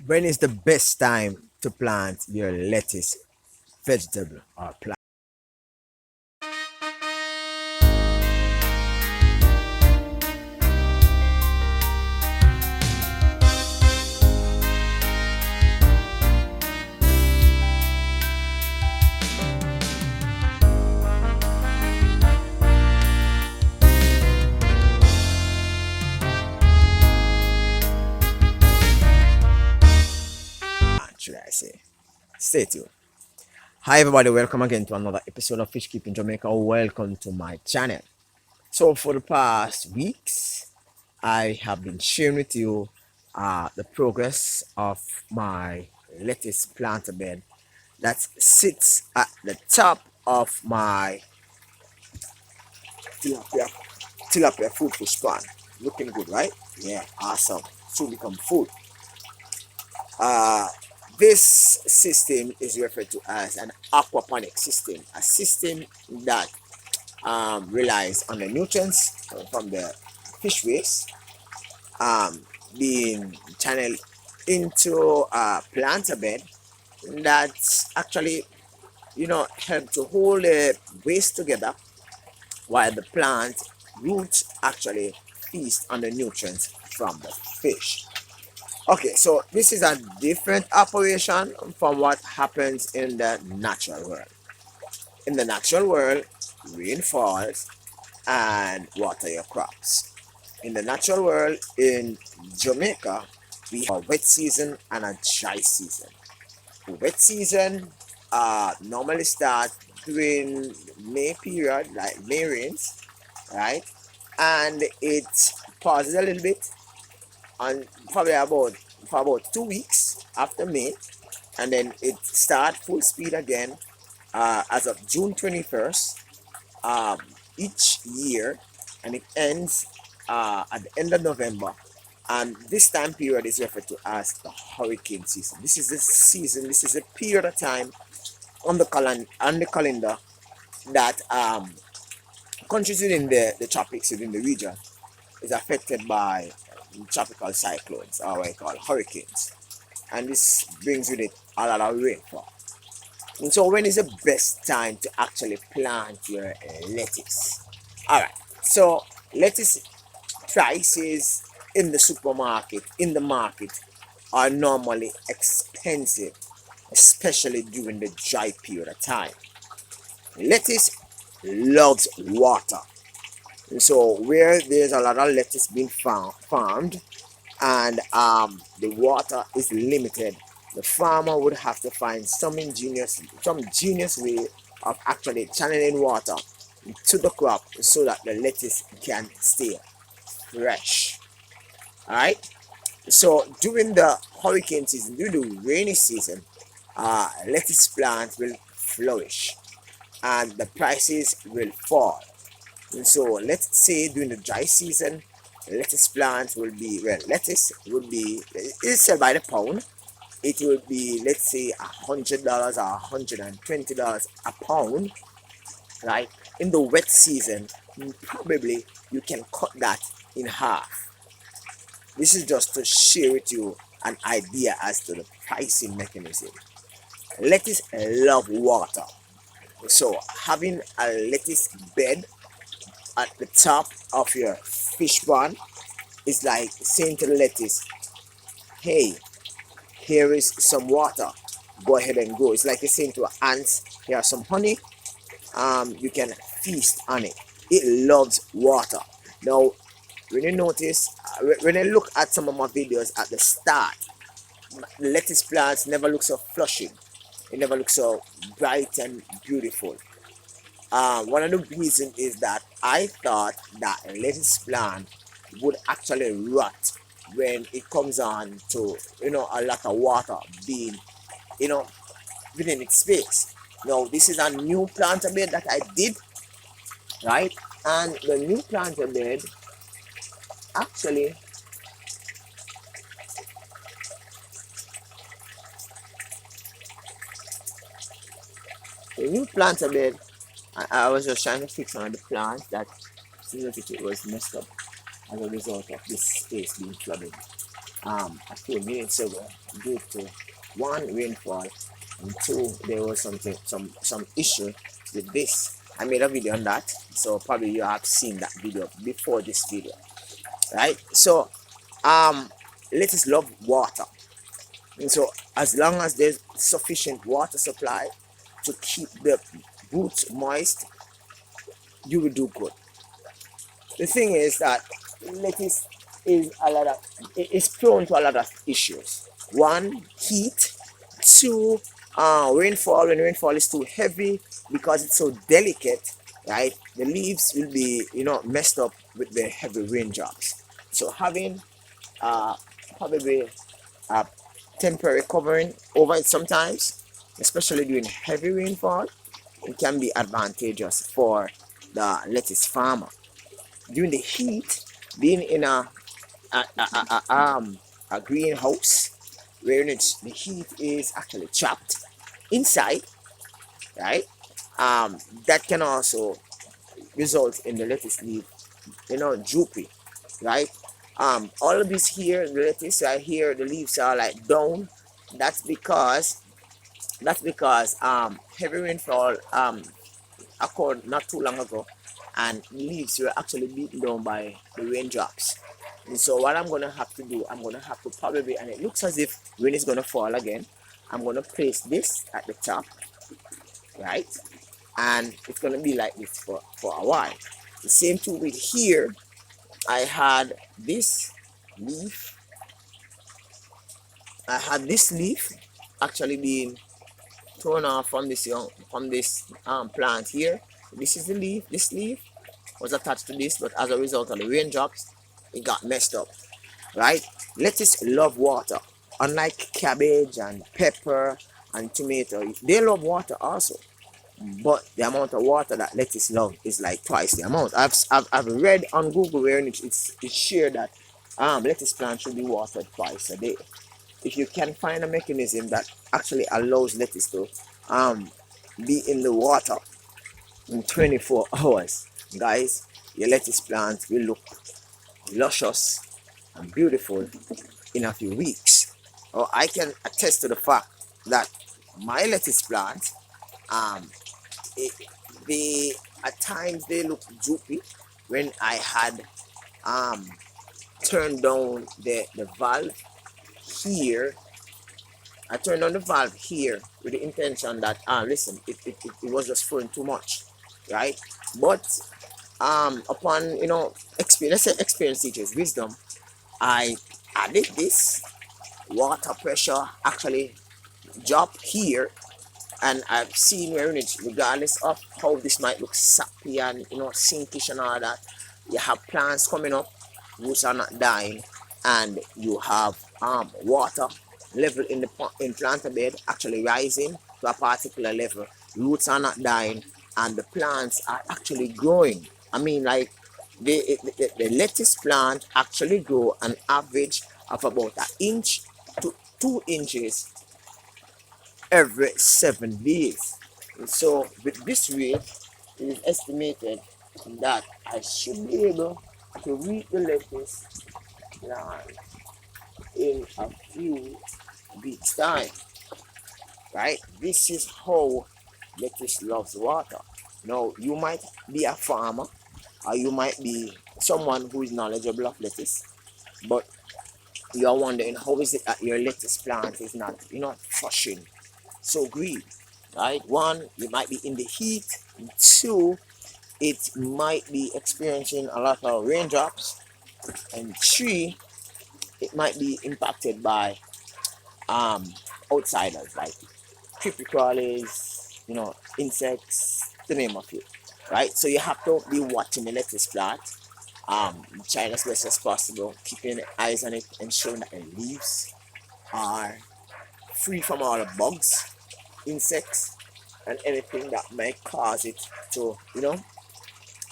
When is the best time to plant your lettuce, vegetable, or plant? Should I say? Stay tuned. Hi, everybody. Welcome again to another episode of Fish Keeping Jamaica. Welcome to my channel. So, for the past weeks, I have been sharing with you the progress of my lettuce planter bed that sits at the top of my tilapia, tilapia food fish pond. Looking good, right? Yeah, awesome. Soon become food. Uh, this system is referred to as an aquaponic system, a system that relies on the nutrients from the fish waste um, being channeled into a planter bed that actually, help to hold the waste together while the plant roots actually feast on the nutrients from the fish. Okay, so this is a different operation from what happens in the natural world. In the natural world, rain falls and water your crops. In the natural world, in Jamaica, we have a wet season and a dry season. The wet season normally starts during May period, like May rains, right? And it pauses a little bit and probably about for about 2 weeks after May, and then it start full speed again as of June 21st um, each year, and it ends at the end of November. And this time period is referred to as the hurricane season. This is the season. This is a period of time on the calendar that countries within the tropics within the region is affected by tropical cyclones, or what I call hurricanes, and this brings with it a lot of rainfall. And so, when is the best time to actually plant your lettuce? All right, so lettuce prices in the supermarket, in the market, are normally expensive, especially during the dry period of time. Lettuce loves water. And so where there's a lot of lettuce being farmed and the water is limited, the farmer would have to find some genius way of actually channeling water to the crop so that the lettuce can stay fresh. All right. So during the hurricane season, during the rainy season, lettuce plants will flourish and the prices will fall. And so let's say during the dry season, lettuce plants will be, well, lettuce would be, it's sold by the pound. It would be, let's say, $100 or $120 a pound, right? In the wet season, probably you can cut that in half. This is just to share with you an idea as to the pricing mechanism. Lettuce love water. So having a lettuce bed at the top of your fish pond is like saying to the lettuce, hey, here is some water. Go ahead and grow. It's like you're saying to ants, here's some honey. You can feast on it. It loves water. Now, when you notice, when I look at some of my videos at the start, the lettuce plants never look so flushing. It never looks so bright and beautiful. One of the reasons is that I thought that lettuce plant would actually rot when it comes on to a lot of water being you know within its space. Now this is a new planter bed that I did, right? And the new planter bed actually the new planter bed I was just trying to fix one of the plants that seems as if it was messed up as a result of this space being flooded. a few minutes ago due to one, rainfall, and two, there was some issue with this. I made a video on that, so probably you have seen that video before this video, right? So lettuce love water, and so as long as there's sufficient water supply to keep the roots moist, you will do good. The thing is that lettuce is prone to a lot of issues. One, heat. Two, rainfall. When rainfall is too heavy, because it's so delicate, right, the leaves will be messed up with the heavy raindrops. So having probably a temporary covering over it sometimes, especially during heavy rainfall, it can be advantageous for the lettuce farmer. During the heat, being in a greenhouse where the heat is actually trapped inside, right? That can also result in the lettuce leaf, droopy, right? All of this here, the lettuce right here, the leaves are like down. That's because heavy rainfall occurred not too long ago, and leaves were actually beaten down by the raindrops. And so what I'm gonna have to do, I'm gonna have to probably, and it looks as if rain is gonna fall again. I'm gonna place this at the top, right? And it's gonna be like this for a while. The same too with here. I had this leaf. Actually being torn off from this plant here. This is the leaf. This leaf was attached to this, but as a result of the raindrops, it got messed up, right? Lettuce love water. Unlike cabbage and pepper and tomato, they love water also, but the amount of water that lettuce love is like twice the amount. I've read on Google where it's shared that lettuce plant should be watered twice a day. If you can find a mechanism that actually allows lettuce to be in the water in 24 hours, guys, your lettuce plant will look luscious and beautiful in a few weeks. Or I can attest to the fact that my lettuce plant, they at times they look droopy when I had turned down the valve here. I turned on the valve here with the intention that listen, it was just flowing too much, right? But upon experience, let's say experience teaches wisdom, I added this. Water pressure actually drop here, and I've seen where it, regardless of how this might look sappy and sinkish and all that, you have plants coming up, roots are not dying, and you have water level in the planter bed actually rising to a particular level. Roots are not dying, and the plants are actually growing. I mean, like the lettuce plant actually grow an average of about an inch to 2 inches every 7 days. And so with this rate, it is estimated that I should be able to reap the lettuce plant in a few weeks time, right? This is how lettuce loves water. Now you might be a farmer, or you might be someone who is knowledgeable of lettuce, but you are wondering how is it that your lettuce plant is not flushing so green, right? One, you might be in the heat. Two, it might be experiencing a lot of raindrops. And three, it might be impacted by outsiders like creepy crawlies, insects, to name a few, right? So you have to be watching the lettuce plant, trying as best as possible, keeping eyes on it, ensuring that the leaves are free from all the bugs, insects, and anything that may cause it to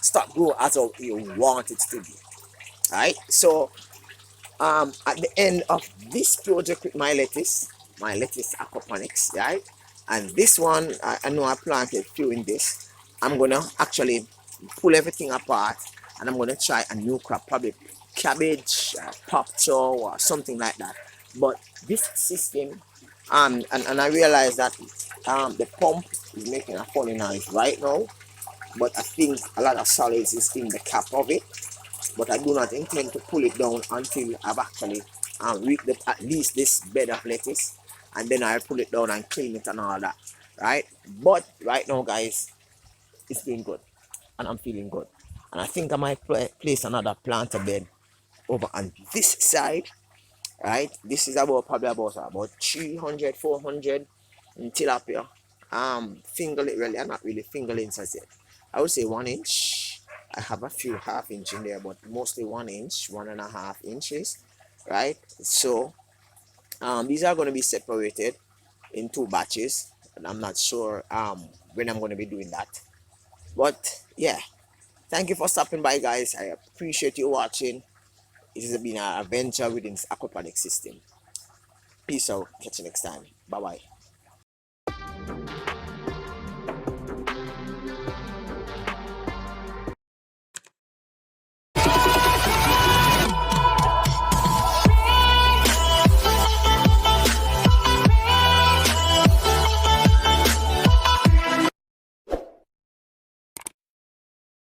start grow as you want it to be. Right? So at the end of this project with my lettuce aquaponics, right? And this one, I know I planted few in this. I'm gonna actually pull everything apart, and I'm gonna try a new crop, probably cabbage, pop or something like that. But this system, and I realize that the pump is making a funny noise right now, but I think a lot of solids is in the cap of it. But I do not intend to pull it down until I've actually reached at least this bed of lettuce, and then I'll pull it down and clean it and all that, right? But right now, guys, it's doing good, and I'm feeling good, and I think I might place another planter bed over on this side, right? This is about 300, 400 in tilapia. Finger really, I'm not really fingerlings as it. I would say 1 inch. I have a few half-inch in there, but mostly 1 inch, 1.5 inches, right? So these are going to be separated in 2 batches, and I'm not sure when I'm going to be doing that. But yeah, thank you for stopping by, guys. I appreciate you watching. It has been an adventure within this aquaponics system. Peace out. Catch you next time. Bye bye.